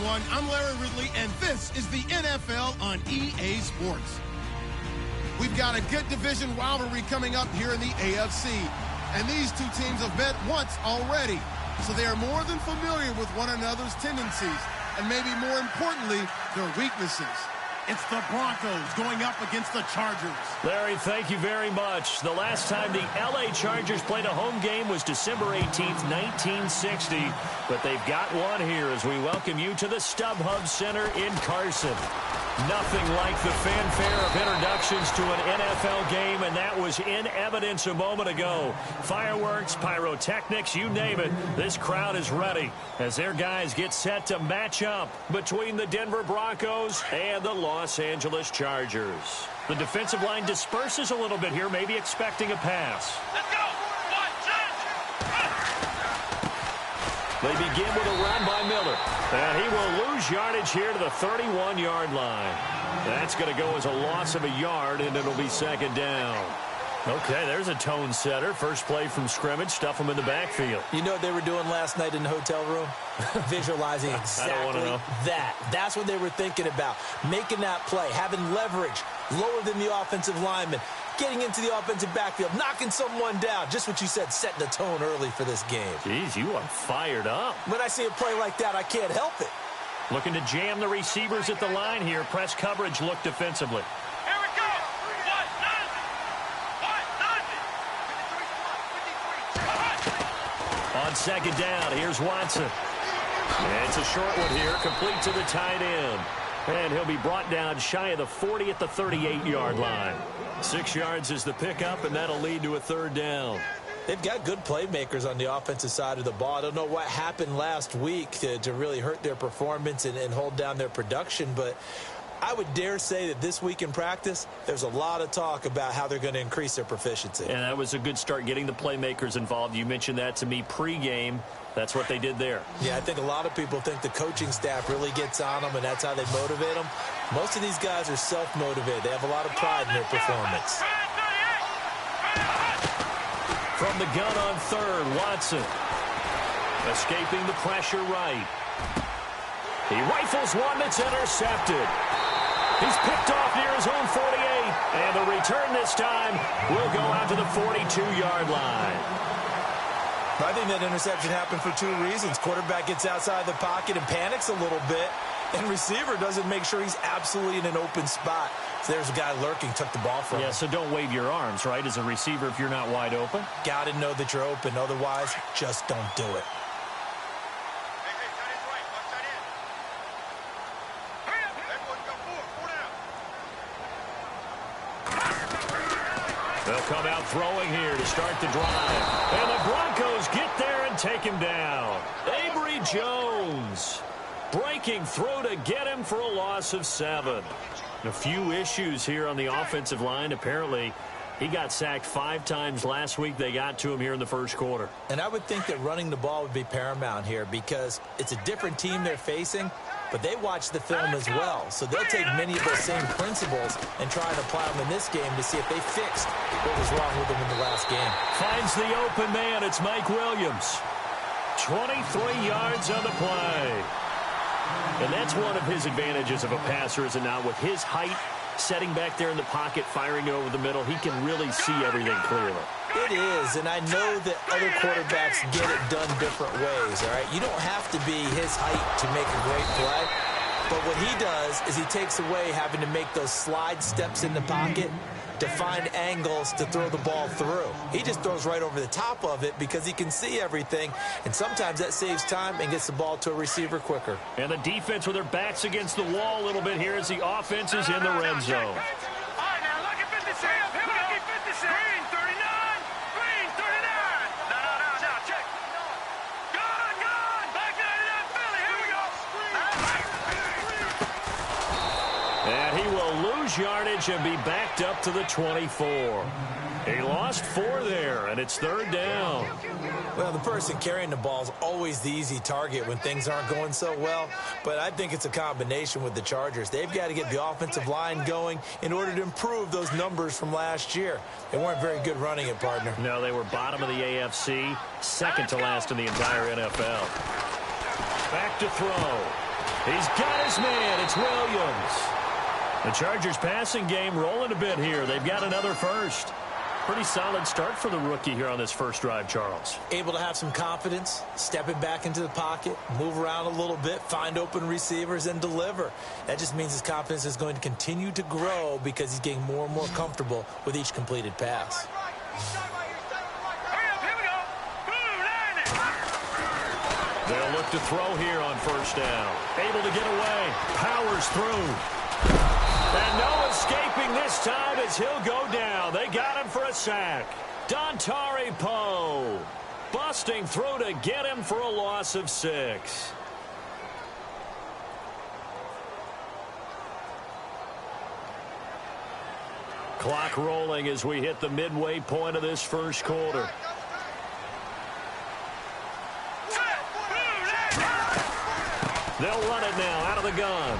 everyone. I'm Larry Ridley, and this is the NFL on EA Sports. We've got a good division rivalry coming up here in the AFC, and these two teams have met once already, so they are more than familiar with one another's tendencies, and maybe more importantly, their weaknesses. It's the Broncos going up against the Chargers. Larry, thank you very much. The last time the LA Chargers played a home game was December 18th, 1960. But they've got one here as we welcome you to the StubHub Center in Carson. Nothing like the fanfare of introductions to an NFL game, and that was in evidence a moment ago. Fireworks, pyrotechnics, you name it. This crowd is ready as their guys get set to match up between the Denver Broncos and the Los Angeles Chargers. The defensive line disperses a little bit here, maybe expecting a pass. Let's go! They begin with a run by Miller. And he will lose yardage here to the 31-yard line. That's going to go as a loss of a yard, and it'll be second down. Okay, there's a tone setter. First play from scrimmage, stuff them in the backfield. You know what they were doing last night in the hotel room? Visualizing exactly that. That's what they were thinking about. Making that play, having leverage, lower than the offensive lineman, getting into the offensive backfield, knocking someone down. Just what you said, setting the tone early for this game. Jeez, you are fired up. When I see a play like that, I can't help it. Looking to jam the receivers at the line here. Press coverage look defensively. Here we go! On second down, here's Watson. And it's a short one here, complete to the tight end. And he'll be brought down shy of the 40 at the 38-yard line. 6 yards is the pickup, and that'll lead to a third down. They've got good playmakers on the offensive side of the ball. I don't know what happened last week to really hurt their performance and hold down their production, but I would dare say that this week in practice, there's a lot of talk about how they're going to increase their proficiency. And that was a good start getting the playmakers involved. You mentioned that to me pregame. That's what they did there. Yeah, I think a lot of people think the coaching staff really gets on them, and that's how they motivate them. Most of these guys are self-motivated. They have a lot of pride in their performance. From the gun on third, Watson. Escaping the pressure right. He rifles one that's intercepted. He's picked off near his own 48. And the return this time will go out to the 42-yard line. I think that interception happened for two reasons. Quarterback gets outside the pocket and panics a little bit. And receiver doesn't make sure he's absolutely in an open spot. So there's a guy lurking, took the ball from him. Yeah, so don't wave your arms, right, as a receiver if you're not wide open. Got to know that you're open. Otherwise, just don't do it. They'll come out throwing here to start the drive. And the Broncos get there and take him down. Avery Jones breaking through to get him for a loss of 7. A few issues here on the offensive line. Apparently, he got sacked 5 times last week. They got to him here in the first quarter. And I would think that running the ball would be paramount here because it's a different team they're facing, but they watch the film as well. So they'll take many of those same principles and try and apply them in this game to see if they fixed what was wrong with them in the last game. Finds the open man. It's Mike Williams. 23 yards on the play. And that's one of his advantages of a passer, is it not? With his height, setting back there in the pocket, firing over the middle, he can really see everything clearly. It is, and I know that other quarterbacks get it done different ways, all right? You don't have to be his height to make a great play, but what he does is he takes away having to make those slide steps in the pocket to find angles to throw the ball through. He just throws right over the top of it because he can see everything, and sometimes that saves time and gets the ball to a receiver quicker. And the defense with their backs against the wall a little bit here as the offense is in the red zone. All right, now look at 56. Here we go. 56. Green 39. Green 39. No, check. Gone. Back 99 Philly. Here we go. And he will lose yardage and be backed up to the 24. He lost 4 there, and it's third down. Well, the person carrying the ball is always the easy target when things aren't going so well, but I think it's a combination with the Chargers. They've got to get the offensive line going in order to improve those numbers from last year. They weren't very good running it, partner. No, they were bottom of the AFC, second to last in the entire NFL. Back to throw. He's got his man. It's Williams. The Chargers passing game rolling a bit here. They've got another first. Pretty solid start for the rookie here on this first drive, Charles. Able to have some confidence, stepping back into the pocket, move around a little bit, find open receivers, and deliver. That just means his confidence is going to continue to grow because he's getting more and more comfortable with each completed pass. They'll look to throw here on first down. Able to get away. Powers through. And no escaping this time as he'll go down. They got him for a sack. Dontari Poe busting through to get him for a loss of 6. Clock rolling as we hit the midway point of this first quarter. They'll run it now out of the gun.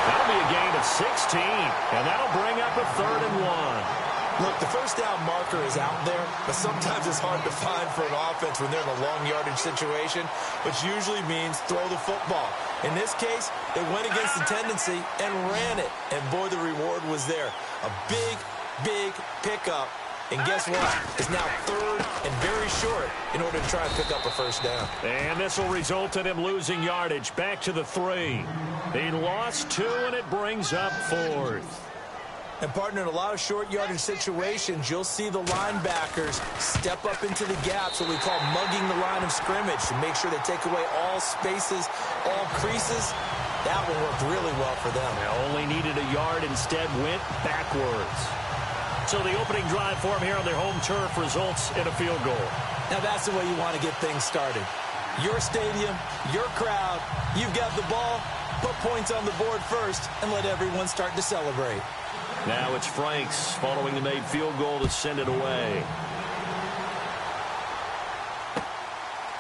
That'll be a gain of 16, and that'll bring up a 3rd and 1. Look, the first down marker is out there, but sometimes it's hard to find for an offense when they're in a long yardage situation, which usually means throw the football. In this case, they went against the tendency and ran it, and boy, the reward was there. A big, big pickup. And guess what? It's now 3rd and very short in order to try and pick up a first down. And this will result in him losing yardage back to the 3. He lost 2, and it brings up 4th. And, partner, in a lot of short yardage situations, you'll see the linebackers step up into the gaps, what we call mugging the line of scrimmage, to make sure they take away all spaces, all creases. That one worked really well for them. They only needed a yard, instead went backwards. So the opening drive for him here on their home turf results in a field goal. Now that's the way you want to get things started. Your stadium, your crowd, you've got the ball, put points on the board first, and let everyone start to celebrate. Now it's Franks following the made field goal to send it away.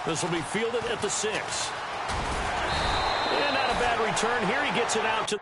This will be fielded at the 6. And not a bad return here. He gets it out to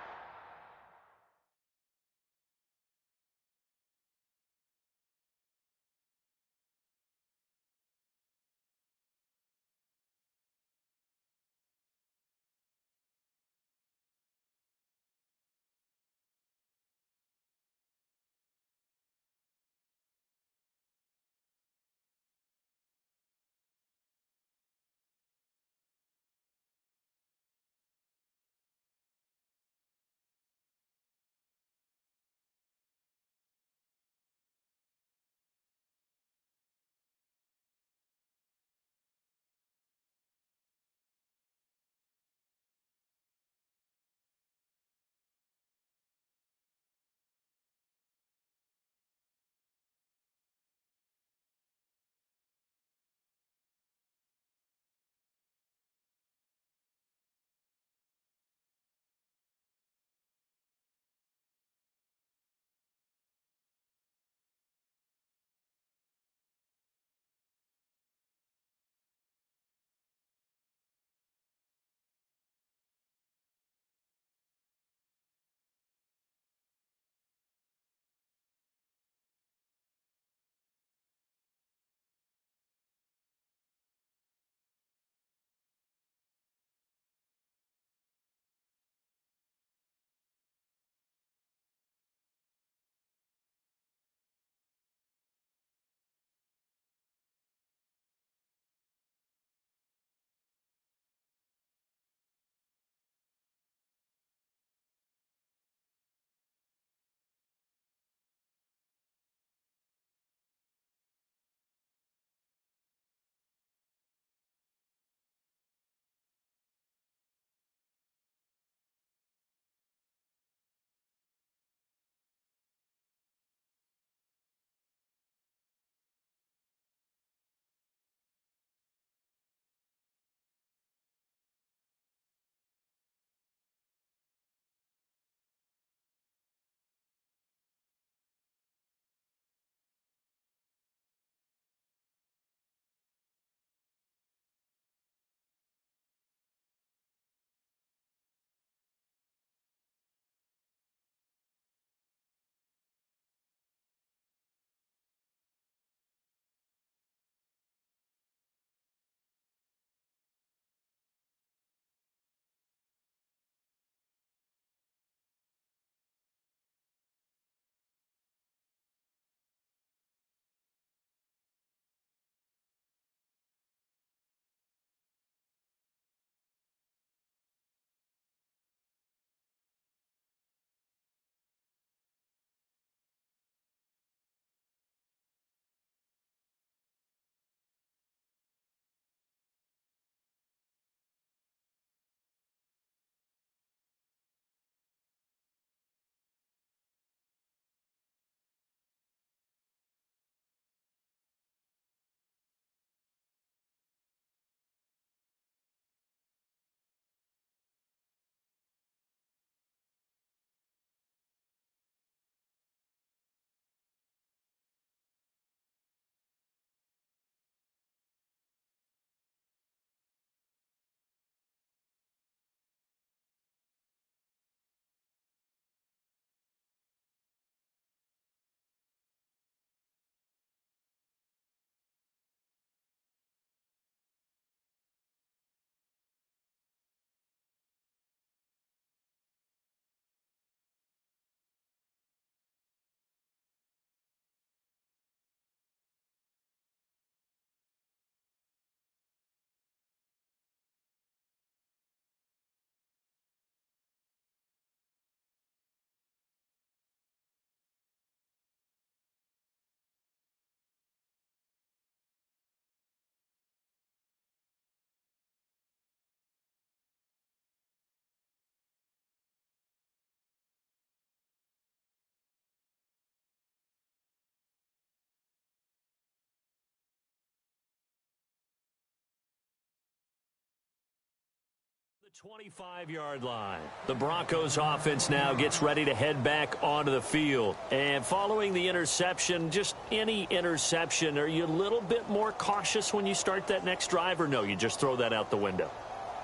25-yard line. The Broncos offense now gets ready to head back onto the field. And following the interception, just any interception, are you a little bit more cautious when you start that next drive, or no, you just throw that out the window?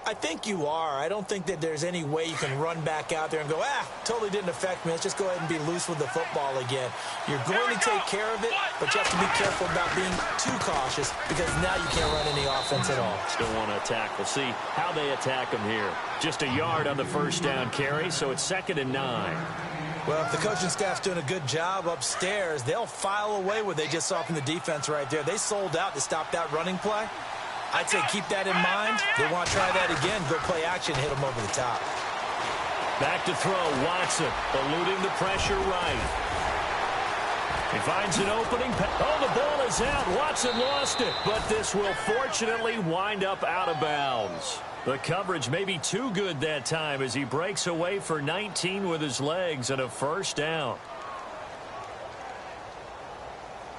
I think you are. I don't think that there's any way you can run back out there and go, totally didn't affect me. Let's just go ahead and be loose with the football again. You're going to take care of it, but you have to be careful about being too cautious because now you can't run any offense at all. Still want to attack. We'll see how they attack them here. Just a yard on the first down carry, so it's 2nd and 9. Well, if the coaching staff's doing a good job upstairs, they'll file away what they just saw from the defense right there. They sold out to stop that running play. I'd say keep that in mind. They want to try that again. Go play action, hit them over the top. Back to throw. Watson eluding the pressure right. He finds an opening. Oh, the ball is out. Watson lost it. But this will fortunately wind up out of bounds. The coverage may be too good that time as he breaks away for 19 with his legs and a first down.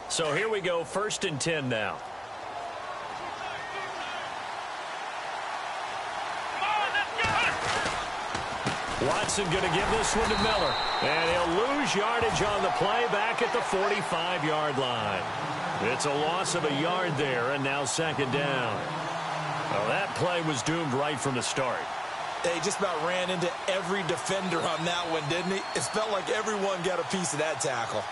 So here we go, 1st and 10 now. Watson going to give this one to Miller. And he'll lose yardage on the play back at the 45-yard line. It's a loss of a yard there, and now 2nd down. Well, that play was doomed right from the start. They just about ran into every defender on that one, didn't he? It felt like everyone got a piece of that tackle.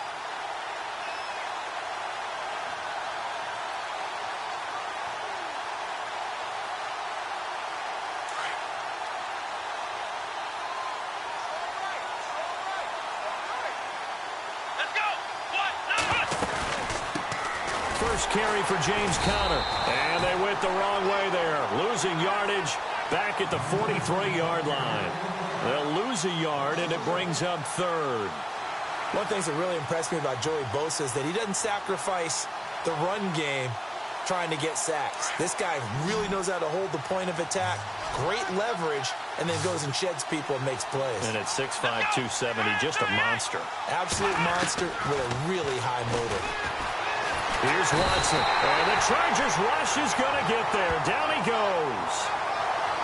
First carry for James Conner. And they went the wrong way there. Losing yardage back at the 43-yard line. They'll lose a yard, and it brings up 3rd. One thing that really impressed me about Joey Bosa is that he doesn't sacrifice the run game trying to get sacks. This guy really knows how to hold the point of attack, great leverage, and then goes and sheds people and makes plays. And at 6'5", 270, just a monster. Absolute monster with a really high motor. Here's Watson, and the Chargers rush is going to get there. Down he goes.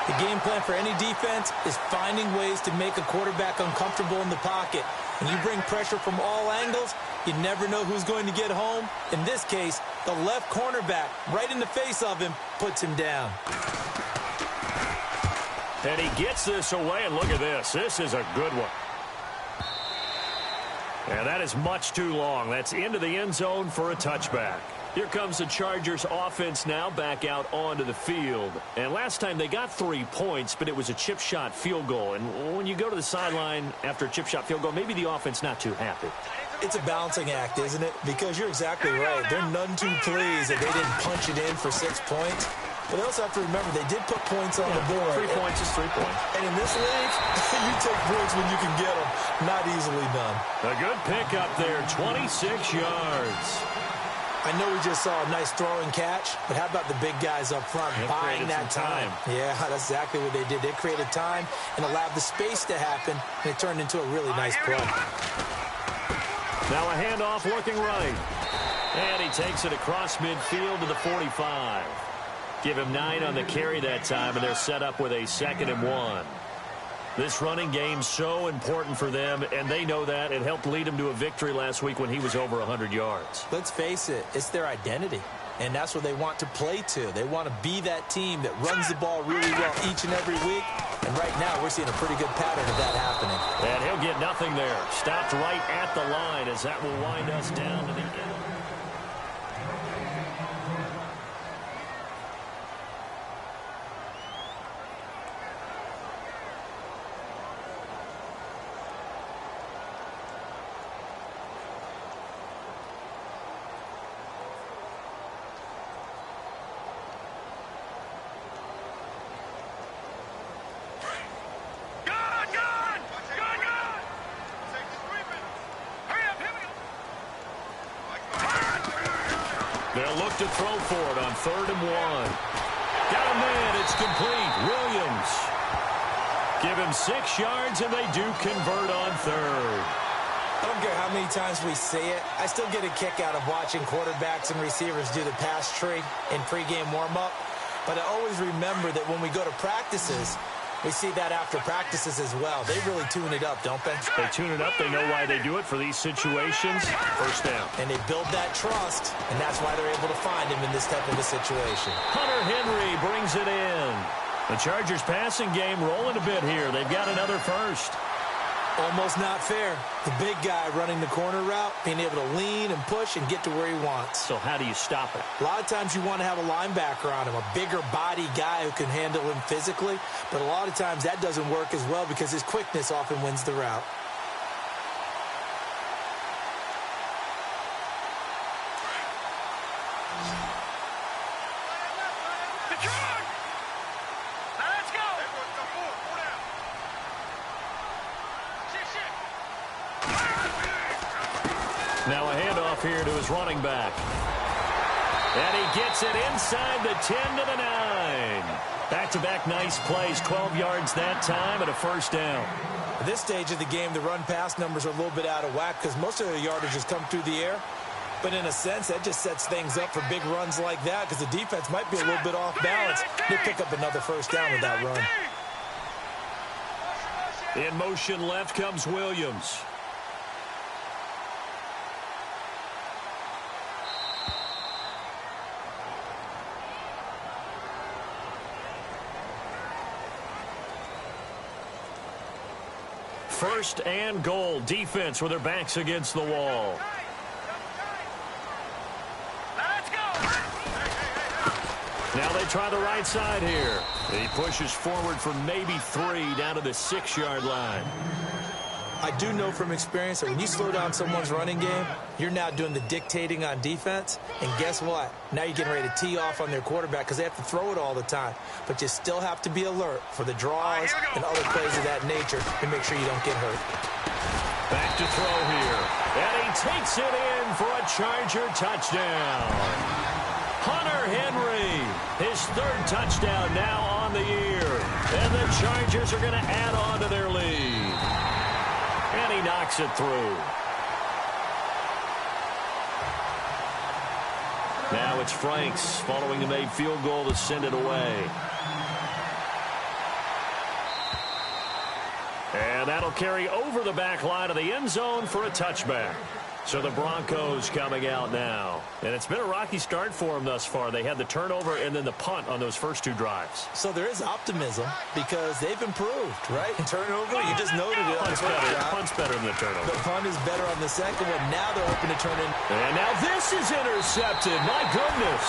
The game plan for any defense is finding ways to make a quarterback uncomfortable in the pocket. When you bring pressure from all angles, you never know who's going to get home. In this case, the left cornerback, right in the face of him, puts him down. And he gets this away, and look at this. This is a good one. And that is much too long. That's into the end zone for a touchback. Here comes the Chargers offense now back out onto the field. And last time they got 3 points, but it was a chip shot field goal. And when you go to the sideline after a chip shot field goal, maybe the offense not too happy. It's a balancing act, isn't it? Because you're exactly right. They're none too pleased that they didn't punch it in for 6 points. But they also have to remember they did put points on the board. 3 points is 3 points. And in this league, you take points when you can get them. Not easily done. A good pickup there, 26 yards. I know we just saw a nice throwing catch, but how about the big guys up front buying that time? Yeah, that's exactly what they did. They created time and allowed the space to happen, and it turned into a really nice play. Now a handoff looking right. And he takes it across midfield to the 45. Give him 9 on the carry that time, and they're set up with a 2nd and 1. This running game so important for them, and they know that. It helped lead them to a victory last week when he was over 100 yards. Let's face it, it's their identity, and that's what they want to play to. They want to be that team that runs the ball really well each and every week, and right now we're seeing a pretty good pattern of that happening. And he'll get nothing there. Stopped right at the line as that will wind us down to the end. They'll look to throw for it on 3rd and 1. Got a man. It's complete. Williams. Give him 6 yards, and they do convert on 3rd. I don't care how many times we say it. I still get a kick out of watching quarterbacks and receivers do the pass tree in pregame warm-up. But I always remember that when we go to practices, We see that after practices as well. They really tune it up, don't they? They tune it up. They know why they do it for these situations. First down. And they build that trust, and that's why they're able to find him in this type of a situation. Hunter Henry brings it in. The Chargers passing game rolling a bit here. They've got another first. Almost not fair. The big guy running the corner route, being able to lean and push and get to where he wants. So how do you stop it? A lot of times you want to have a linebacker on him, a bigger body guy who can handle him physically. But a lot of times that doesn't work as well because his quickness often wins the route. Now a handoff here to his running back. And he gets it inside the 10 to the 9. Back-to-back nice plays, 12 yards that time and a first down. At this stage of the game, the run-pass numbers are a little bit out of whack because most of their yardage has come through the air. But in a sense, that just sets things up for big runs like that because the defense might be a little bit off balance. They pick up another first down with that run. In motion left comes Williams. First and goal. Defense with their backs against the wall. Let's go. Now they try the right side here. He pushes forward for maybe 3 down to the 6-yard line. I do know from experience that when you slow down someone's running game, you're now doing the dictating on defense. And guess what? Now you're getting ready to tee off on their quarterback because they have to throw it all the time. But you still have to be alert for the draws and other plays of that nature to make sure you don't get hurt. Back to throw here. And he takes it in for a Charger touchdown. Hunter Henry, his 3rd touchdown now on the year. And the Chargers are going to add on to their lead. And he knocks it through. Now it's Franks following the made field goal to send it away. And that'll carry over the back line of the end zone for a touchback. So the Broncos coming out now. And it's been a rocky start for them thus far. They had the turnover and then the punt on those first 2 drives. So there is optimism because they've improved, right? Turnover, you just noted it. Punt's better than the turnover. The punt is better on the second one. Now they're hoping to turn in. And now this is intercepted. My goodness.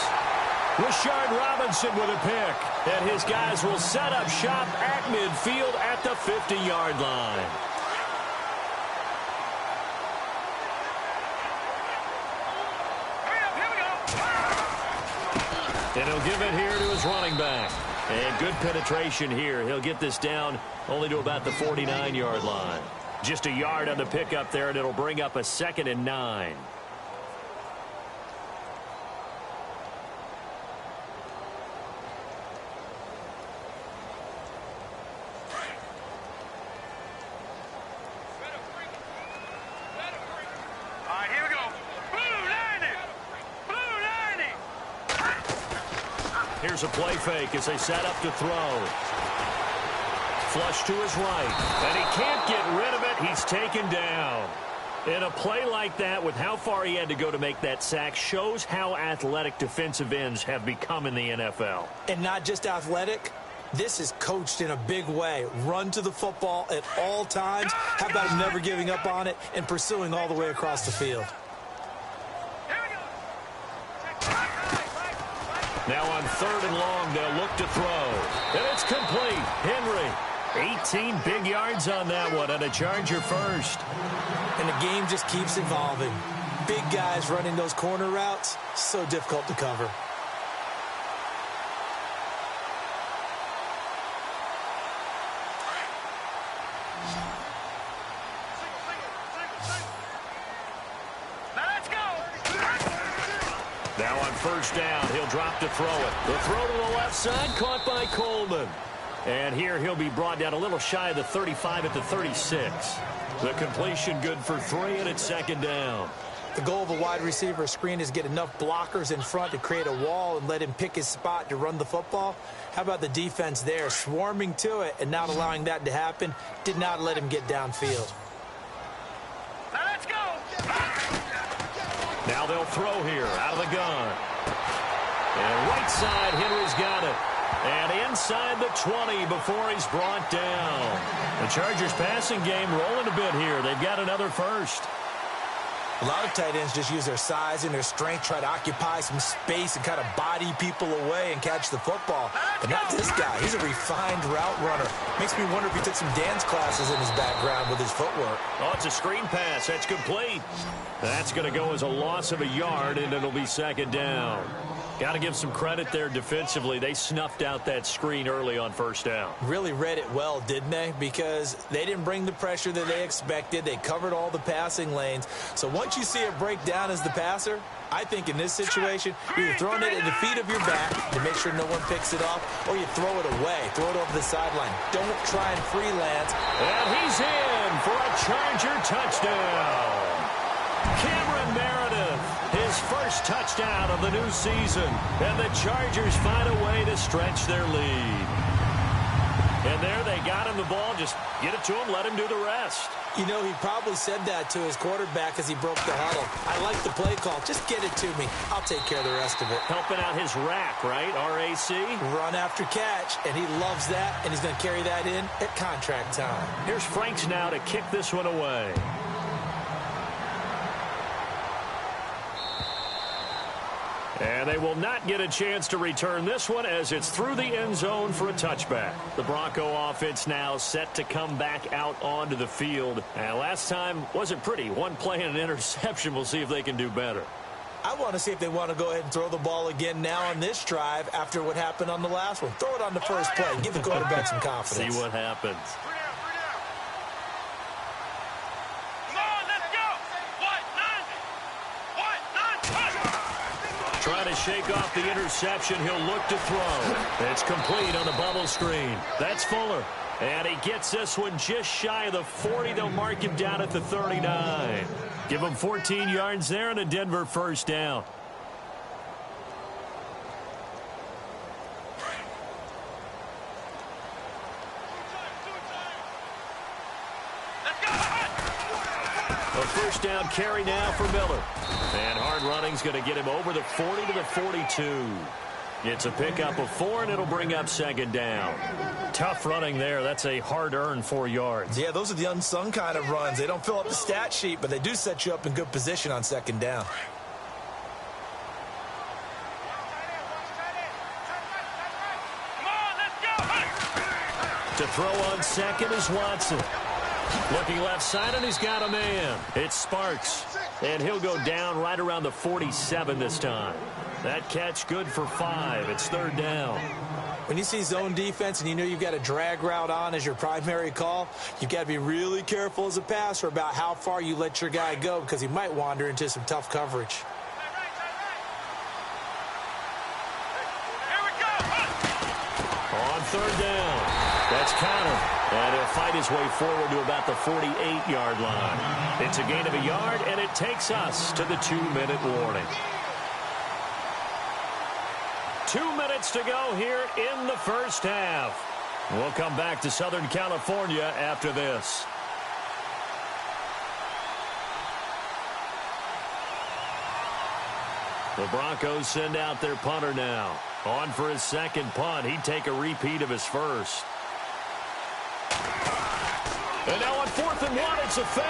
Rashard Robinson with a pick. And his guys will set up shop at midfield at the 50-yard line. And he'll give it here to his running back. And good penetration here. He'll get this down only to about the 49-yard line. Just a yard on the pickup there, and it'll bring up a 2nd and 9. Here's a play fake as they set up to throw. Flush to his right. And he can't get rid of it. He's taken down. And a play like that, with how far he had to go to make that sack, shows how athletic defensive ends have become in the NFL. And not just athletic. This is coached in a big way. Run to the football at all times. How about him never giving up on it and pursuing all the way across the field? Now on 3rd and long, they'll look to throw. And it's complete. Henry, 18 big yards on that one, and a Charger first. And the game just keeps evolving. Big guys running those corner routes, so difficult to cover. Now on 1st down, he'll drop to throw it. The throw to the left side, caught by Coleman. And here he'll be brought down a little shy of the 35 at the 36. The completion good for 3, and it's 2nd down. The goal of a wide receiver screen is get enough blockers in front to create a wall and let him pick his spot to run the football. How about the defense there, swarming to it and not allowing that to happen? Did not let him get downfield. Now let's go. Now they'll throw here out of the gun. And right side, Henry's got it. And inside the 20 before he's brought down. The Chargers passing game rolling a bit here. They've got another first. A lot of tight ends just use their size and their strength, try to occupy some space and kind of body people away and catch the football. But not this guy. He's a refined route runner. Makes me wonder if he took some dance classes in his background with his footwork. Oh, it's a screen pass. That's complete. That's going to go as a loss of a yard, and it'll be second down. Got to give some credit there defensively. They snuffed out that screen early on first down. Really read it well, didn't they? Because they didn't bring the pressure that they expected. They covered all the passing lanes. So once you see it break down as the passer, I think in this situation, you're either throwing it at the feet of your back to make sure no one picks it off, or you throw it away. Throw it over the sideline. Don't try and freelance. And he's in for a Charger touchdown. Cameron Meredith, his first touchdown of the new season. And the Chargers find a way to stretch their lead. And there they got him the ball. Just get it to him, let him do the rest. You know, he probably said that to his quarterback as he broke the huddle. I like the play call. Just get it to me. I'll take care of the rest of it. Helping out his rack, right? R-A-C? Run after catch, and he loves that, and he's going to carry that in at contract time. Here's Franks now to kick this one away. And they will not get a chance to return this one as it's through the end zone for a touchback. The Bronco offense now set to come back out onto the field. And last time wasn't pretty. One play and an interception. We'll see if they can do better. I want to see if they want to go ahead and throw the ball again now on this drive after what happened on the last one. Throw it on the first play. Give the quarterback some confidence. See what happens. Trying to shake off the interception. He'll look to throw. It's complete on the bubble screen. That's Fuller. And he gets this one just shy of the 40. They'll mark him down at the 39. Give him 14 yards there and a Denver first down. A first down carry now for Miller. And hard running's going to get him over the 40 to the 42. It's a pickup of 4, and it'll bring up second down. Tough running there. That's a hard-earned 4 yards. Yeah, those are the unsung kind of runs. They don't fill up the stat sheet, but they do set you up in good position on second down. To throw on second is Watson. Looking left side, and he's got a man. It's Sparks. And he'll go down right around the 47 this time. That catch good for 5. It's third down. When you see zone defense and you know you've got a drag route on as your primary call, you've got to be really careful as a passer about how far you let your guy go because he might wander into some tough coverage. Here we go. On third down. That's Connor. And he'll fight his way forward to about the 48-yard line. It's a gain of a yard, and it takes us to the 2-minute warning. 2 minutes to go here in the first half. We'll come back to Southern California after this. The Broncos send out their punter now. On for his second punt. He'd take a repeat of his first. And now on 4th and 1, it's a fake.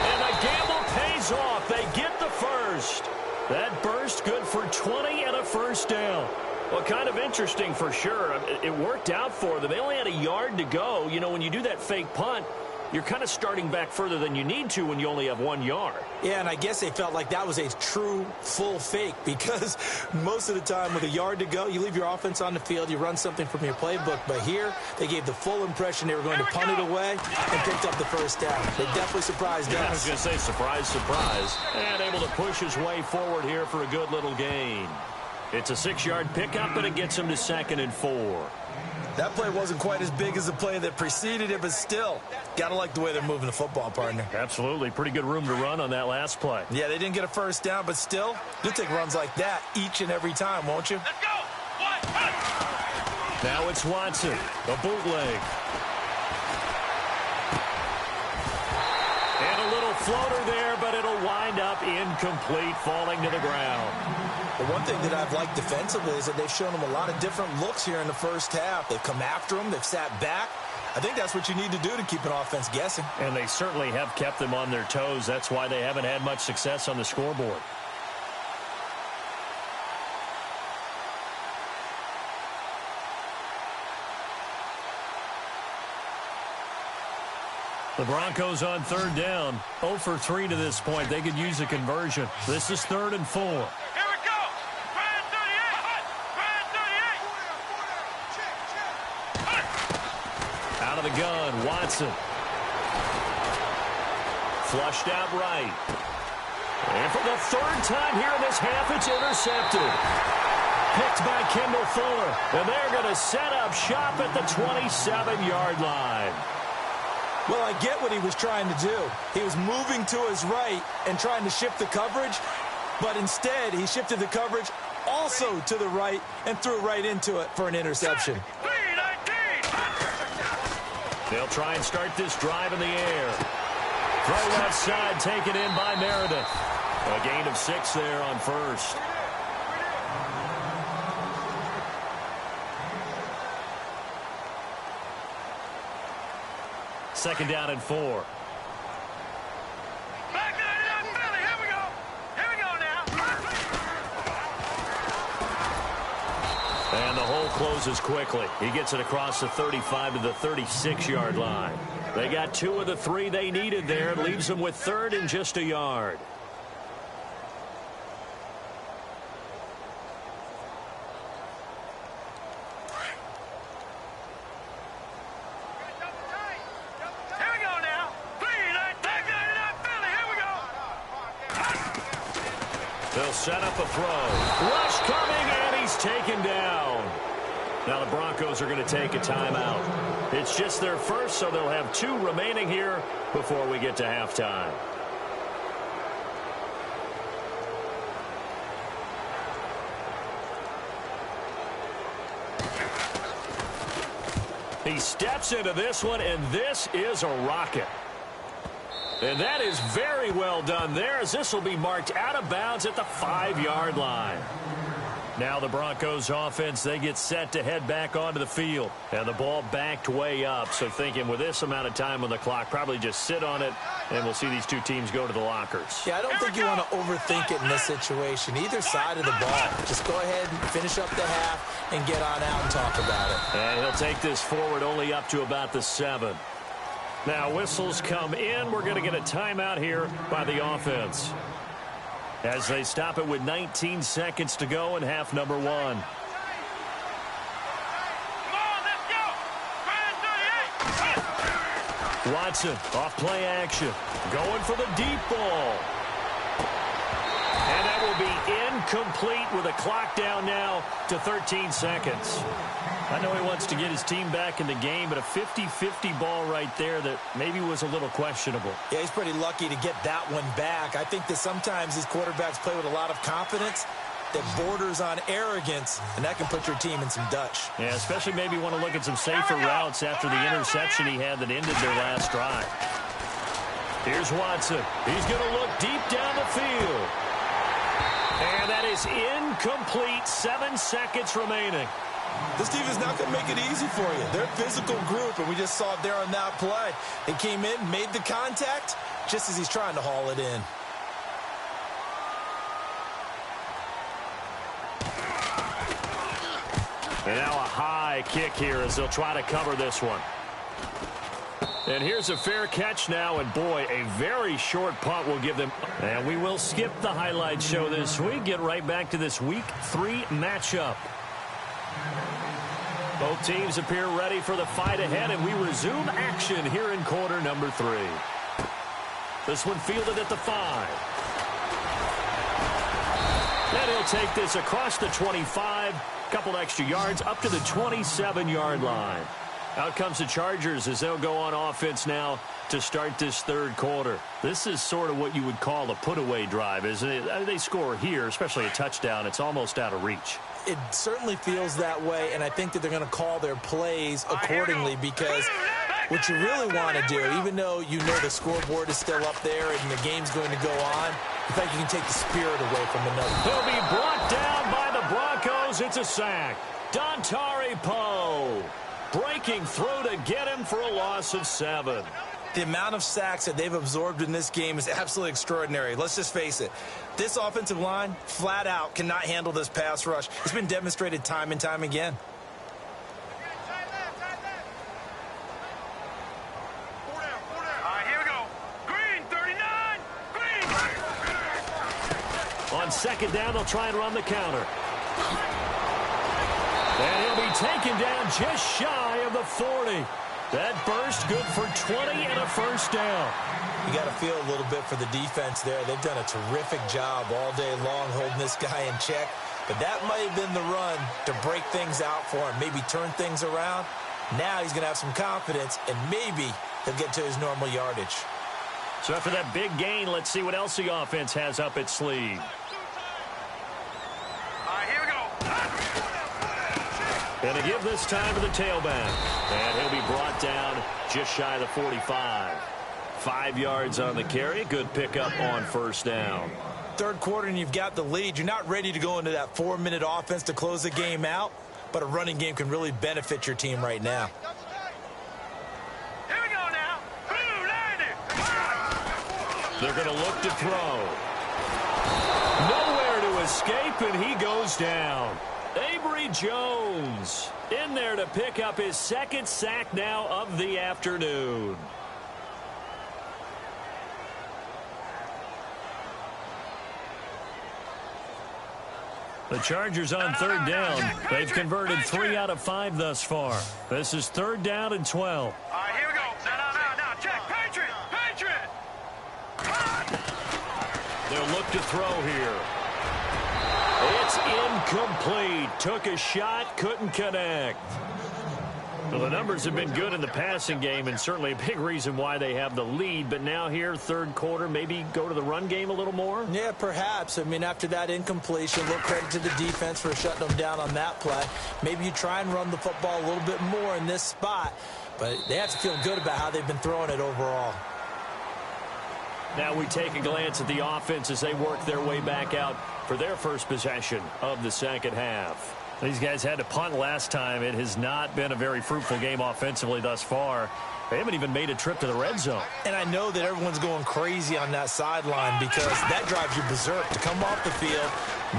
And the gamble pays off. They get the first. That burst good for 20 and a first down. Well, kind of interesting for sure. It worked out for them. They only had a yard to go. You know, when you do that fake punt, you're kind of starting back further than you need to when you only have 1 yard. Yeah, and I guess they felt like that was a true full fake because most of the time with a yard to go, you leave your offense on the field, you run something from your playbook. But here, they gave the full impression they were going to punt it away and picked up the first down. They definitely surprised us. I was going to say surprise, surprise. And able to push his way forward here for a good little gain. It's a 6-yard pickup, but it gets him to 2nd and 4. That play wasn't quite as big as the play that preceded it, but still, got to like the way they're moving the football, partner. Absolutely. Pretty good room to run on that last play. Yeah, they didn't get a first down, but still, you'll take runs like that each and every time, won't you? Let's go. One. Now it's Watson, a bootleg. And a little floater there, but it'll wind up incomplete, falling to the ground. The one thing that I've liked defensively is that they've shown them a lot of different looks here in the first half. They've come after them. They've sat back. I think that's what you need to do to keep an offense guessing. And they certainly have kept them on their toes. That's why they haven't had much success on the scoreboard. The Broncos on third down. 0 for 3 to this point. They could use a conversion. This is 3rd and 4. Here we go. Brand 38. Out of the gun, Watson. Flushed out right. And for the 3rd time here in this half, it's intercepted. Picked by Kendall Fuller. And they're going to set up shop at the 27-yard line. Well, I get what he was trying to do. He was moving to his right and trying to shift the coverage, but instead he shifted the coverage also to the right and threw right into it for an interception. They'll try and start this drive in the air. Throw left side, taken in by Meredith. A gain of 6 there on first. Second down and 4. Back to Philly. Here we go. Here we go now. And the hole closes quickly. He gets it across the 35 to the 36-yard line. They got 2 of the 3 they needed there. It leaves them with 3rd and just a yard. They'll set up a throw. Rush coming, and he's taken down. Now the Broncos are going to take a timeout. It's just their first, so they'll have 2 remaining here before we get to halftime. He steps into this one, and this is a rocket. And that is very well done there, as this will be marked out of bounds at the 5-yard line. Now the Broncos offense, they get set to head back onto the field. And the ball backed way up, so thinking with this amount of time on the clock, probably just sit on it, and we'll see these 2 teams go to the lockers. Yeah, I don't think you want to overthink it in this situation. Either side of the ball. Just go ahead and finish up the half and get on out and talk about it. And he'll take this forward only up to about the 7. Now whistles come in. We're going to get a timeout here by the offense, as they stop it with 19 seconds to go in half number 1. Come on, let's go. Watson off play action, going for the deep ball. And that will be incomplete with a clock down now to 13 seconds. I know he wants to get his team back in the game, but a 50-50 ball right there that maybe was a little questionable. Yeah, he's pretty lucky to get that one back. I think that sometimes these quarterbacks play with a lot of confidence that borders on arrogance, and that can put your team in some Dutch. Yeah, especially maybe want to look at some safer routes after the interception he had that ended their last drive. Here's Watson. He's going to look deep down the field. And that is incomplete. 7 seconds remaining. This team is not going to make it easy for you. They're a physical group, and we just saw it there on that play. They came in, made the contact, just as he's trying to haul it in. And now a high kick here as they'll try to cover this one. And here's a fair catch now, and boy, a very short punt will give them. And we will skip the highlight show this week. Get right back to this Week 3 matchup. Both teams appear ready for the fight ahead, and we resume action here in quarter number 3. This one fielded at the 5. And he'll take this across the 25, couple extra yards, up to the 27-yard line. Out comes the Chargers as they'll go on offense now to start this third quarter. This is sort of what you would call a put-away drive, isn't it? They score here, especially a touchdown. It's almost out of reach. It certainly feels that way, and I think that they're going to call their plays accordingly because what you really want to do, even though you know the scoreboard is still up there and the game's going to go on, in fact, you can take the spirit away from another. He'll be brought down by the Broncos. It's a sack. Dontari Poe breaking through to get him for a loss of 7. The amount of sacks that they've absorbed in this game is absolutely extraordinary. Let's just face it. This offensive line, flat out, cannot handle this pass rush. It's been demonstrated time and time again. Here we go. Green, 39. Green. On second down, they'll try and run the counter. And he'll be taken down just shy of the 40. That burst good for 20 and a first down. You got to feel a little bit for the defense there. They've done a terrific job all day long holding this guy in check. But that might have been the run to break things out for him, maybe turn things around. Now he's going to have some confidence, and maybe he'll get to his normal yardage. So after that big gain, let's see what else the offense has up its sleeve. Here we go. And to give this time to the tailback. And he'll be brought down just shy of the 45. 5 yards on the carry. Good pickup on first down. Third quarter and you've got the lead. You're not ready to go into that 4-minute offense to close the game out, but a running game can really benefit your team right now. Here we go now. They're going to look to throw. Nowhere to escape, and he goes down. Avery Jones in there to pick up his second sack now of the afternoon. The Chargers on third down. They've converted 3 out of 5 thus far. This is third down and 12. Here we go. Now, check. Patriot. They'll look to throw here. It's incomplete. Took a shot, couldn't connect. Well, the numbers have been good in the passing game, and certainly a big reason why they have the lead. But now here, third quarter, maybe go to the run game a little more? Yeah, perhaps. I mean, after that incompletion, little credit to the defense for shutting them down on that play. Maybe you try and run the football a little bit more in this spot. But they have to feel good about how they've been throwing it overall. Now we take a glance at the offense as they work their way back out for their first possession of the second half. These guys had to punt last time. It has not been a very fruitful game offensively thus far. They haven't even made a trip to the red zone. And I know that everyone's going crazy on that sideline because that drives you berserk to come off the field,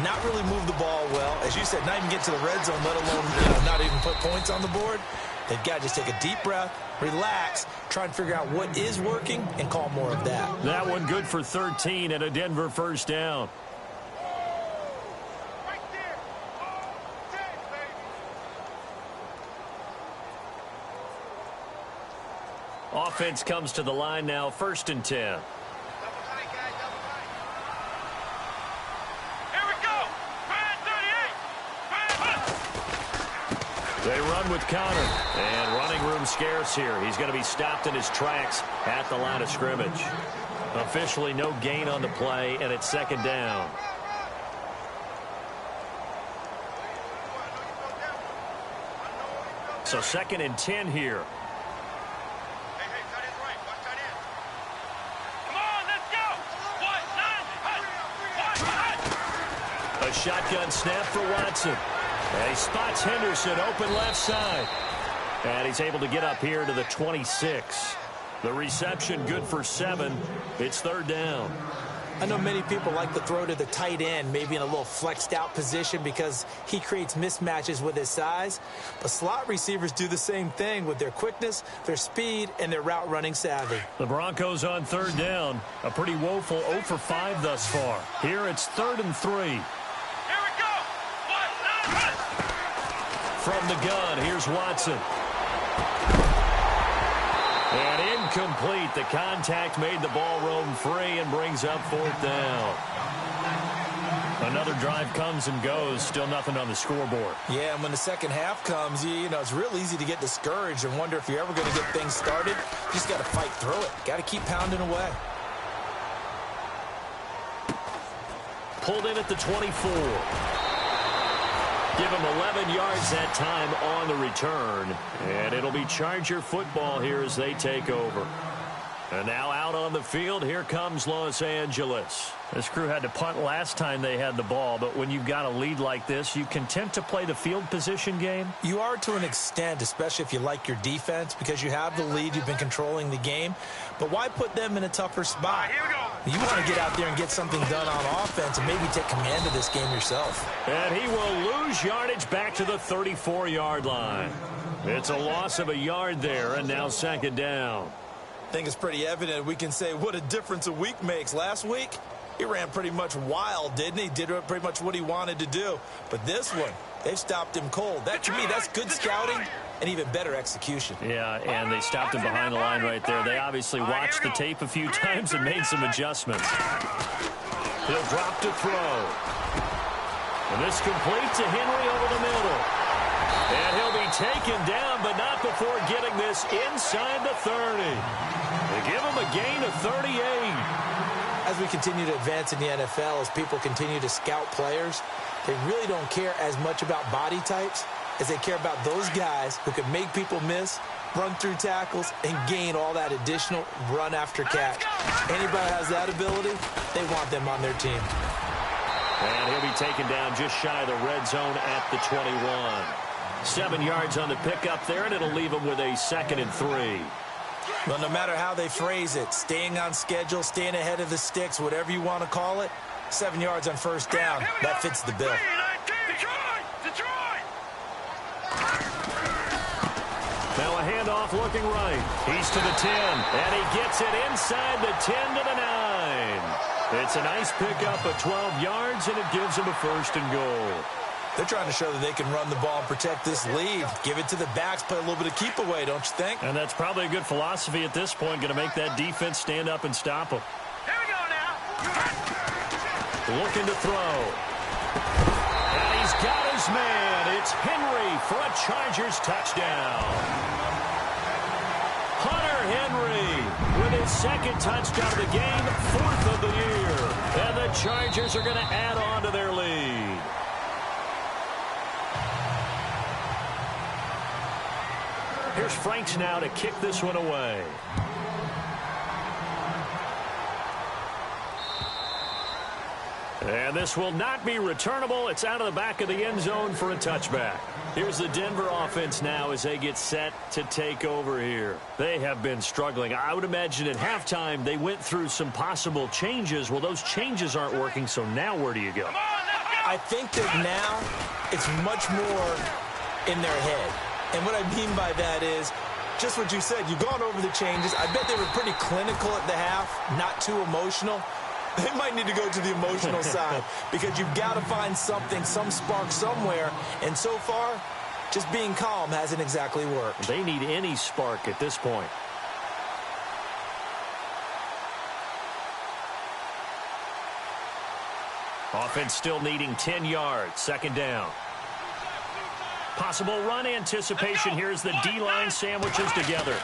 not really move the ball well. As you said, not even get to the red zone, let alone not even put points on the board. They've got to just take a deep breath, relax, try and figure out what is working, and call more of that. That one good for 13 and a Denver first down. Offense comes to the line now, 1st and 10. Here we go. Brand 38. They run with Connor, and running room scarce here. He's going to be stopped in his tracks at the line of scrimmage. Officially no gain on the play, and it's second down. So 2nd and 10 here. A shotgun snap for Watson. And he spots Henderson open left side. And he's able to get up here to the 26. The reception good for 7. It's third down. I know many people like to throw to the tight end, maybe in a little flexed out position because he creates mismatches with his size. But slot receivers do the same thing with their quickness, their speed, and their route running savvy. The Broncos on third down. A pretty woeful 0 for 5 thus far. Here it's 3rd and 3. Here we go. From the gun, here's Watson. And incomplete. The contact made the ball roam free and brings up 4th down. Another drive comes and goes. Still nothing on the scoreboard. Yeah, and when the second half comes, you know, it's real easy to get discouraged and wonder if you're ever going to get things started. You just got to fight through it. Got to keep pounding away. Pulled in at the 24. Give him 11 yards that time on the return. And it'll be Charger football here as they take over. And now out on the field, here comes Los Angeles. This crew had to punt last time they had the ball, but when you've got a lead like this, you content to play the field position game? You are to an extent, especially if you like your defense, because you have the lead, you've been controlling the game. But why put them in a tougher spot? You want to get out there and get something done on offense and maybe take command of this game yourself. And he will lose yardage back to the 34-yard line. It's a loss of a yard there, and now second down. I think it's pretty evident. We can say what a difference a week makes. Last week, he ran pretty much wild, didn't he? Did pretty much what he wanted to do. But this one, they've stopped him cold. That, to me, that's good scouting and even better execution. Yeah, and they stopped him behind the line right there. They obviously watched the tape a few times and made some adjustments. He'll drop to throw. And this complete to Henry over the middle. And he'll be taken down, but not before getting this inside the 30. They give him a gain of 38. As we continue to advance in the NFL, as people continue to scout players, they really don't care as much about body types as they care about those guys who can make people miss, run through tackles, and gain all that additional run after catch. Anybody has that ability, they want them on their team. And he'll be taken down just shy of the red zone at the 21. 7 yards on the pickup there, and it'll leave him with a 2nd and 3. Well, no matter how they phrase it, staying on schedule, staying ahead of the sticks, whatever you want to call it, 7 yards on first down, that fits the bill. Now a handoff looking right. He's to the 10, and he gets it inside the 10 to the 9. It's a nice pickup of 12 yards, and it gives him a 1st and goal. They're trying to show that they can run the ball and protect this lead. Give it to the backs, play a little bit of keep away, don't you think? And that's probably a good philosophy at this point, going to make that defense stand up and stop them. Here we go now. Looking to throw. And he's got his man. It's Henry for a Chargers touchdown. Hunter Henry with his 2nd touchdown of the game, 4th of the year. And the Chargers are going to add on to their lead. Here's Franks now to kick this one away. And this will not be returnable. It's out of the back of the end zone for a touchback. Here's the Denver offense now as they get set to take over here. They have been struggling. I would imagine at halftime they went through some possible changes. Well, those changes aren't working, so now where do you go? I think that now it's much more in their head. And what I mean by that is just what you said. You've gone over the changes. I bet they were pretty clinical at the half, not too emotional. They might need to go to the emotional side because you've got to find something, some spark somewhere. And so far, just being calm hasn't exactly worked. They need any spark at this point. Offense still needing 10 yards. 2nd down. Possible run anticipation. Here's the D-line sandwiches together.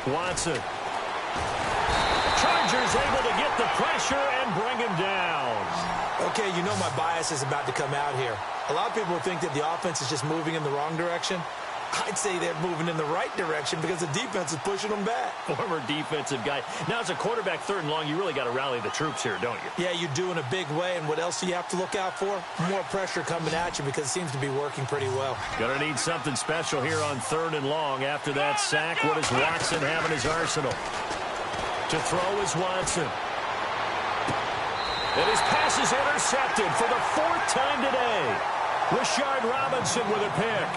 Watson. Chargers able to get the pressure and bring him down. Okay, you know my bias is about to come out here. A lot of people think that the offense is just moving in the wrong direction. I'd say they're moving in the right direction because the defense is pushing them back. Former defensive guy. Now, as a quarterback 3rd and long, you really got to rally the troops here, don't you? Yeah, you do in a big way. And what else do you have to look out for? More pressure coming at you because it seems to be working pretty well. Going to need something special here on 3rd and long. After that sack, what does Watson have in his arsenal? To throw is Watson. And his pass is intercepted for the 4th time today. Rashard Robinson with a pick.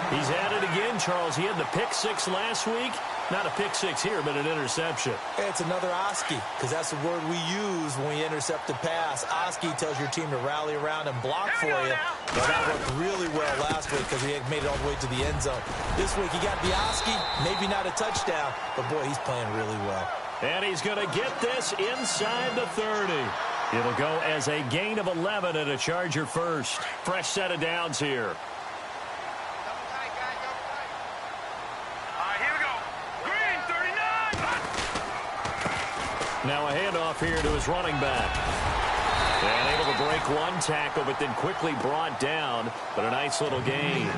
He's at it again, Charles. He had the pick 6 last week. Not a pick 6 here, but an interception. It's another Oski, because that's the word we use when we intercept a pass. Oski tells your team to rally around and block for you. But that worked really well last week because he made it all the way to the end zone. This week he got the Oski, maybe not a touchdown, but boy, he's playing really well. And he's going to get this inside the 30. It'll go as a gain of 11 and a Charger first. Fresh set of downs here. Now a handoff here to his running back. And able to break one tackle, but then quickly brought down. But a nice little gain.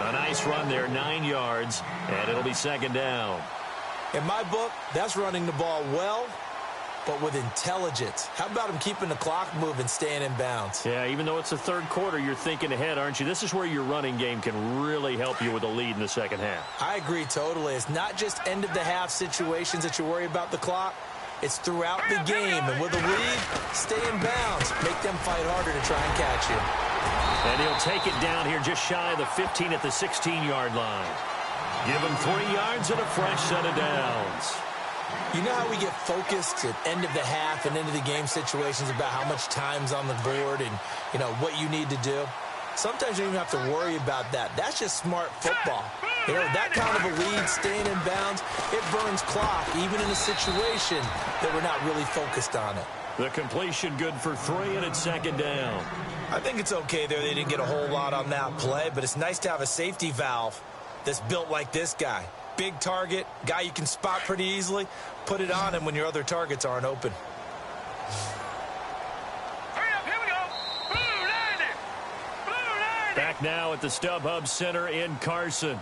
A nice run there, 9 yards, and it'll be second down. In my book, that's running the ball well, but with intelligence. How about him keeping the clock moving, staying in bounds? Yeah, even though it's the third quarter, you're thinking ahead, aren't you? This is where your running game can really help you with a lead in the second half. I agree totally. It's not just end-of-the-half situations that you worry about the clock. It's throughout the game, and with a lead, stay in bounds. Make them fight harder to try and catch you. And he'll take it down here just shy of the 15 at the 16-yard line. Give him 3 yards and a fresh set of downs. You know how we get focused at end of the half and into the game situations about how much time's on the board and, you know, what you need to do? Sometimes you don't even have to worry about that. That's just smart football. You know, that kind of a lead, staying in bounds, it burns clock, even in a situation that we're not really focused on it. The completion good for 3, and it's second down. I think it's okay there. They didn't get a whole lot on that play, but it's nice to have a safety valve that's built like this guy. Big target, guy you can spot pretty easily. Put it on him when your other targets aren't open. Back now at the StubHub Center in Carson.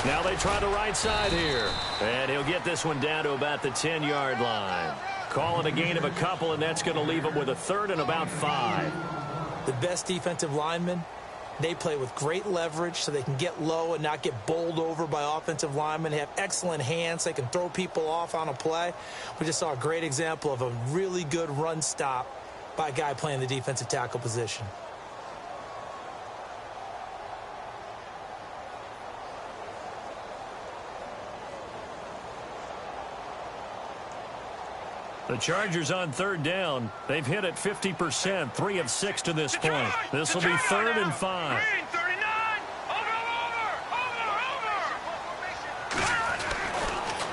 Now they try the right side here. And he'll get this one down to about the 10-yard line. Calling a gain of a couple, and that's going to leave him with a third and about 5. The best defensive linemen, they play with great leverage so they can get low and not get bowled over by offensive linemen. They have excellent hands. They can throw people off on a play. We just saw a great example of a really good run stop by a guy playing the defensive tackle position. The Chargers on third down. They've hit it 50%, 3 of 6 to this point. This will be 3rd and 5.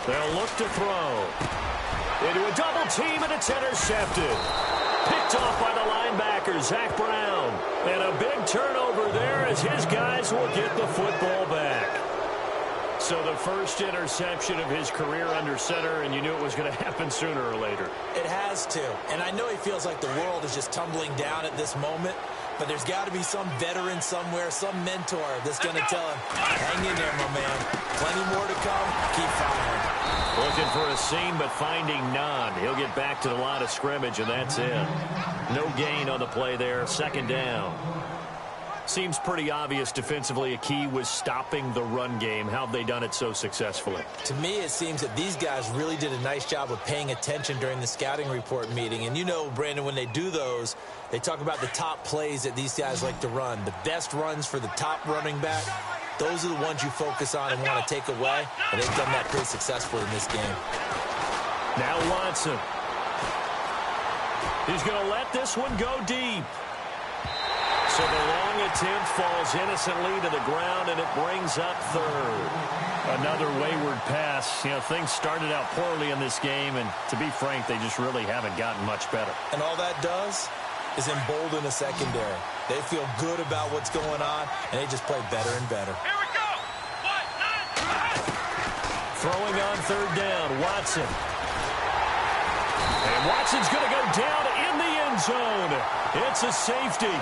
They'll look to throw. Into a double team, and it's intercepted. Picked off by the linebacker, Zach Brown. And a big turnover there as his guys will get the football back. So the first interception of his career under center, and you knew it was going to happen sooner or later. It has to. And I know he feels like the world is just tumbling down at this moment, but there's got to be some veteran somewhere, some mentor that's going to tell him, hang in there, my man. Plenty more to come. Keep firing. Looking for a seam, but finding none. He'll get back to the line of scrimmage, and that's it. No gain on the play there. Second down. Seems pretty obvious defensively a key was stopping the run game. How have they done it so successfully? To me, it seems that these guys really did a nice job of paying attention during the scouting report meeting. And you know, Brandon, when they do those, they talk about the top plays that these guys like to run. The best runs for the top running back, those are the ones you focus on and want to take away. And they've done that pretty successfully in this game. Now Watson. He's going to let this one go deep. So the long attempt falls innocently to the ground, and it brings up third. Another wayward pass. You know, things started out poorly in this game, and to be frank, they just really haven't gotten much better. And all that does is embolden the secondary. They feel good about what's going on, and they just play better and better. Here we go. Throwing on third down, Watson. And Watson's going to go down in the end zone. It's a safety.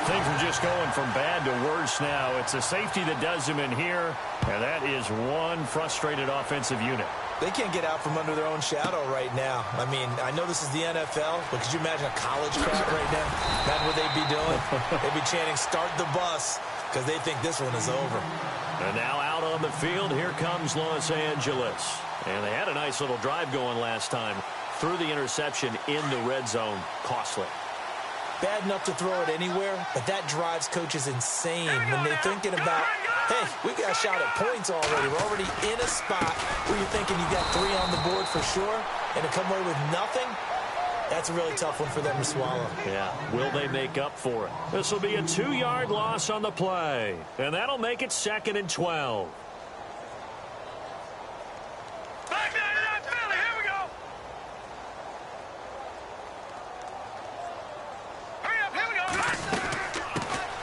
Things are just going from bad to worse now. It's a safety that does him in here, and that is one frustrated offensive unit. They can't get out from under their own shadow right now. I mean, I know this is the NFL, but could you imagine a college crowd right now? That's what they'd be doing. They'd be chanting, start the bus, because they think this one is over. And now out on the field, here comes Los Angeles. And they had a nice little drive going last time. Threw the interception in the red zone. Costly. Bad enough to throw it anywhere, but that drives coaches insane when they're thinking about Hey, we got a shot at points already. We're already in a spot where you're thinking you got 3 on the board for sure, and to come away with nothing, that's a really tough one for them to swallow. Yeah, will they make up for it? This will be a 2-yard loss on the play, and that'll make it 2nd and 12. Back 99 Philly, here we go. Hurry up, here we go.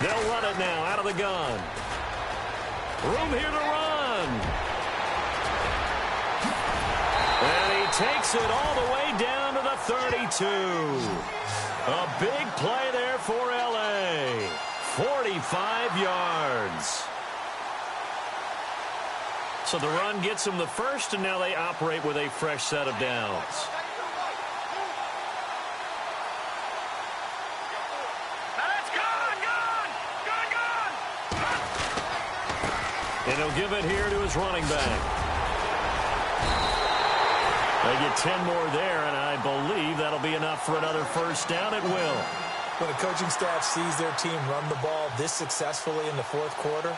They'll run it now out of the gun. Room here to run. And he takes it all the way down to the 32. A big play there for L.A. 45 yards. So the run gets them the first, and now they operate with a fresh set of downs. And he'll give it here to his running back. They get 10 more there, and I believe that'll be enough for another first down. It will. When a coaching staff sees their team run the ball this successfully in the fourth quarter,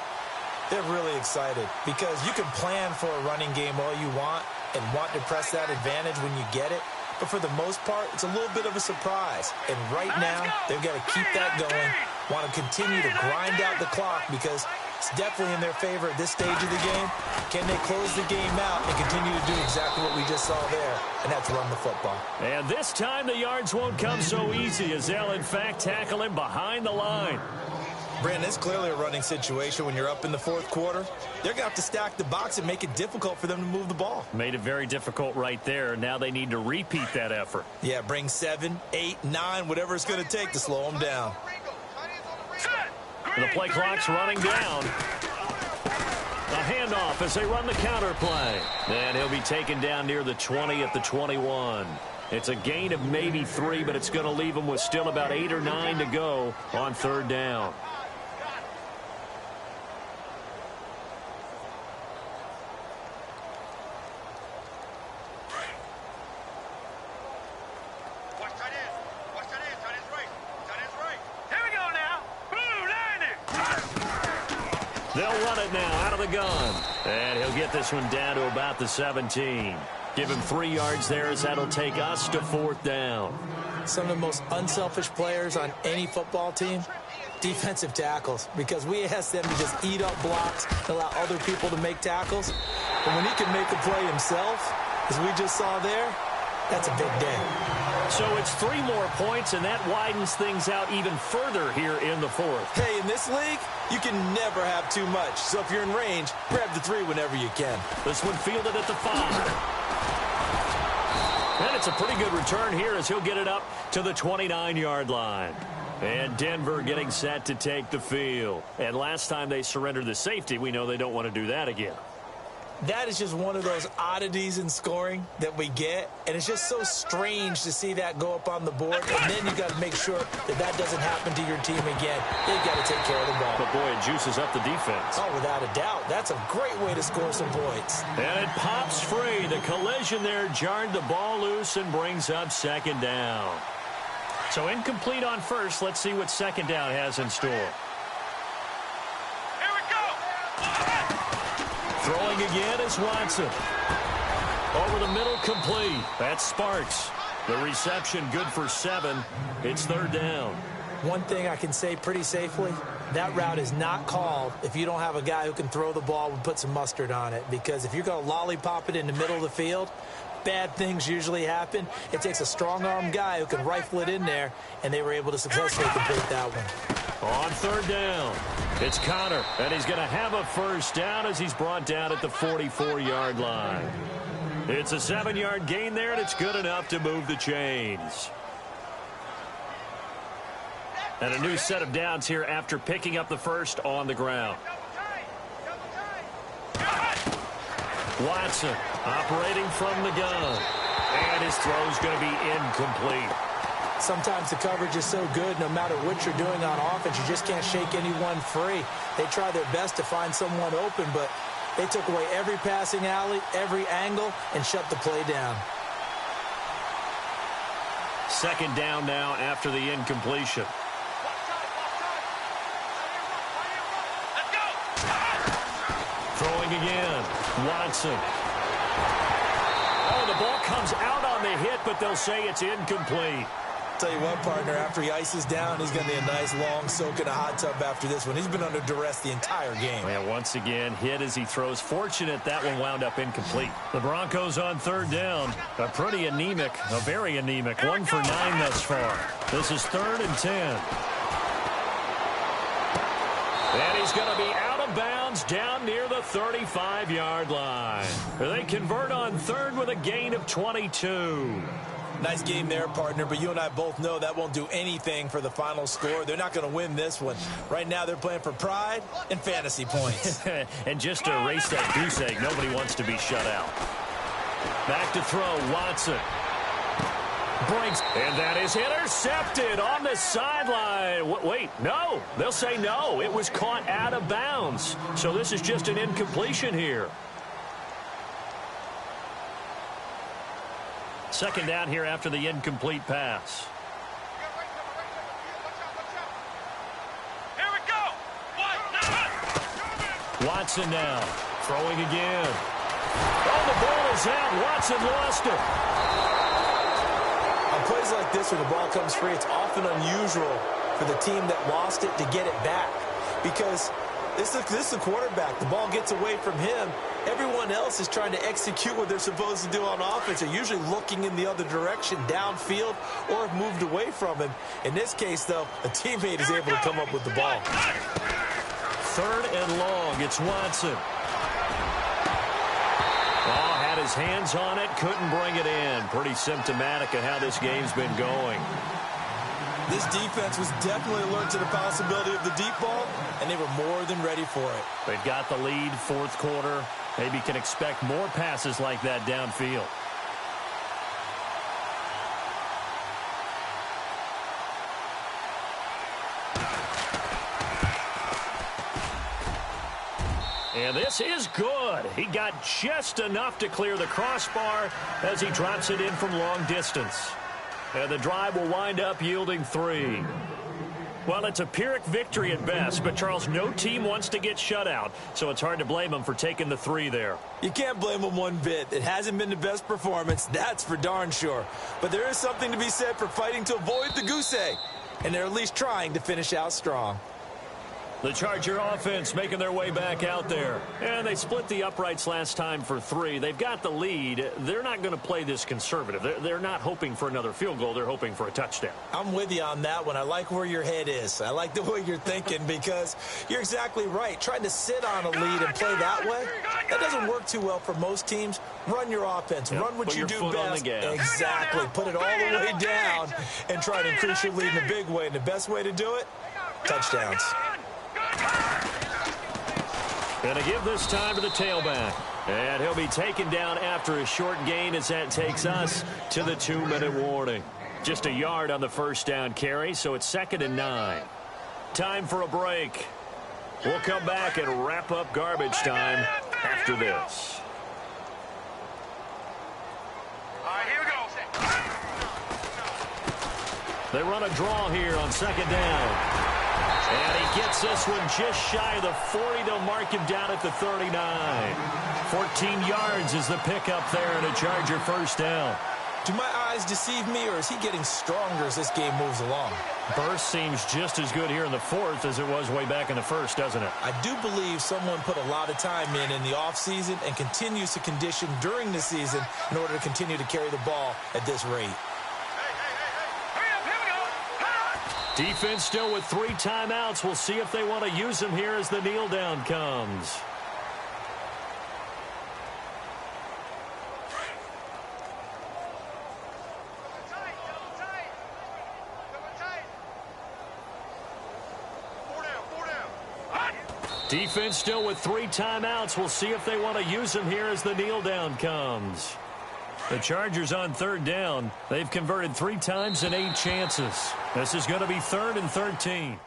they're really excited because you can plan for a running game all you want and want to press that advantage when you get it. But for the most part, it's a little bit of a surprise. And right now, they've got to keep that going, want to continue to grind out the clock because it's definitely in their favor at this stage of the game. Can they close the game out and continue to do exactly what we just saw there, and that's run the football. And this time the yards won't come so easy as they'll, in fact, tackle him behind the line. Brandon, it's clearly a running situation when you're up in the fourth quarter. They're going to have to stack the box and make it difficult for them to move the ball. Made it very difficult right there. Now they need to repeat that effort. Yeah, bring 7, 8, 9, whatever it's going to take to slow them down. The play clock's running down. A handoff as they run the counter play. And he'll be taken down near the 20 at the 21. It's a gain of maybe 3, but it's going to leave them with still about 8 or 9 to go on third down. They'll run it now out of the gun. And he'll get this one down to about the 17. Give him 3 yards there as that'll take us to fourth down. Some of the most unselfish players on any football team, defensive tackles, because we ask them to just eat up blocks and allow other people to make tackles. But when he can make a play himself, as we just saw there, that's a big day. So it's 3 more points, and that widens things out even further here in the fourth. Hey, in this league, you can never have too much. So if you're in range, grab the 3 whenever you can. This one fielded at the 5. And it's a pretty good return here as he'll get it up to the 29-yard line. And Denver getting set to take the field. And last time they surrendered the safety, we know they don't want to do that again. That is just one of those oddities in scoring that we get, and it's just so strange to see that go up on the board, and then you got to make sure that that doesn't happen to your team again. They've got to take care of the ball. But, boy, it juices up the defense. Oh, without a doubt. That's a great way to score some points. And it pops free. The collision there jarred the ball loose and brings up second down. So incomplete on first. Let's see what second down has in store. Throwing again is Watson. Over the middle, complete. That's Sparks. The reception good for 7. It's third down. One thing I can say pretty safely, that route is not called if you don't have a guy who can throw the ball and put some mustard on it. Because if you're going to lollipop it in the middle of the field, bad things usually happen. It takes a strong-arm guy who can rifle it in there, and they were able to successfully complete that one. On third down, it's Connor, and he's going to have a first down as he's brought down at the 44-yard line. It's a 7-yard gain there, and it's good enough to move the chains. And a new set of downs here after picking up the first on the ground. Watson operating from the gun, and his throw's going to be incomplete. Sometimes the coverage is so good, no matter what you're doing on offense, you just can't shake anyone free. They try their best to find someone open, but they took away every passing alley, every angle, and shut the play down. Second down now after the incompletion. Throwing again. Watson. Oh, the ball comes out on the hit, but they'll say it's incomplete. Tell you what, partner, after he ices down, he's going to be a nice long soak in a hot tub after this one. He's been under duress the entire game. And once again, hit as he throws. Fortunate that one wound up incomplete. The Broncos on third down. A pretty anemic, a very anemic. 1 for 9 thus far. This is 3rd and 10. And he's going to be out of bounds down near the 35-yard line. They convert on third with a gain of 22. Nice game there, partner, but you and I both know that won't do anything for the final score. They're not going to win this one. Right now, they're playing for pride and fantasy points. And just to erase that goose egg, nobody wants to be shut out. Back to throw, Watson. Breaks, and that is intercepted on the sideline. Wait, no. They'll say no. It was caught out of bounds. So this is just an incompletion here. Second down here after the incomplete pass. Here we go. Watson now. Throwing again. Oh, the ball is out. Watson lost it. On plays like this where the ball comes free, it's often unusual for the team that lost it to get it back. Because this is the quarterback. The ball gets away from him. Everyone else is trying to execute what they're supposed to do on offense. They're usually looking in the other direction, downfield, or have moved away from him. In this case, though, a teammate is able to come up with the ball. 3rd and long. It's Watson. Oh, had his hands on it, couldn't bring it in. Pretty symptomatic of how this game's been going. This defense was definitely alert to the possibility of the deep ball, and they were more than ready for it. They've got the lead, 4th quarter. Maybe can expect more passes like that downfield. And this is good. He got just enough to clear the crossbar as he drops it in from long distance. And the drive will wind up yielding 3. Well, it's a Pyrrhic victory at best, but, Charles, no team wants to get shut out, so it's hard to blame them for taking the 3 there. You can't blame them one bit. It hasn't been the best performance, that's for darn sure. But there is something to be said for fighting to avoid the goose egg, and they're at least trying to finish out strong. The Charger offense making their way back out there. And they split the uprights last time for 3. They've got the lead. They're not going to play this conservative. They're not hoping for another field goal. They're hoping for a touchdown. I'm with you on that one. I like where your head is. I like the way you're thinking because you're exactly right. Trying to sit on a lead and play that way, that doesn't work too well for most teams. Run your offense. Run what you do best. Exactly. Put it all the way down and try to increase your lead in a big way. And the best way to do it, touchdowns. Going to give this time to the tailback. And he'll be taken down after a short gain as that takes us to the 2-minute warning. Just a yard on the first down carry, so it's 2nd and 9. Time for a break. We'll come back and wrap up garbage time after this. All right, here we go. They run a draw here on 2nd down. And he gets this one just shy of the 40. They'll mark him down at the 39. 14 yards is the pickup there and a Charger first down. Do my eyes deceive me, or is he getting stronger as this game moves along? Burst seems just as good here in the 4th as it was way back in the 1st, doesn't it? I do believe someone put a lot of time in the offseason and continues to condition during the season in order to continue to carry the ball at this rate. Defense still with 3 timeouts. We'll see if they want to use them here as the kneel down comes. Defense still with 3 timeouts. We'll see if they want to use them here as the kneel down comes. The Chargers on 3rd down. They've converted 3 times in 8 chances. This is going to be 3rd and 13.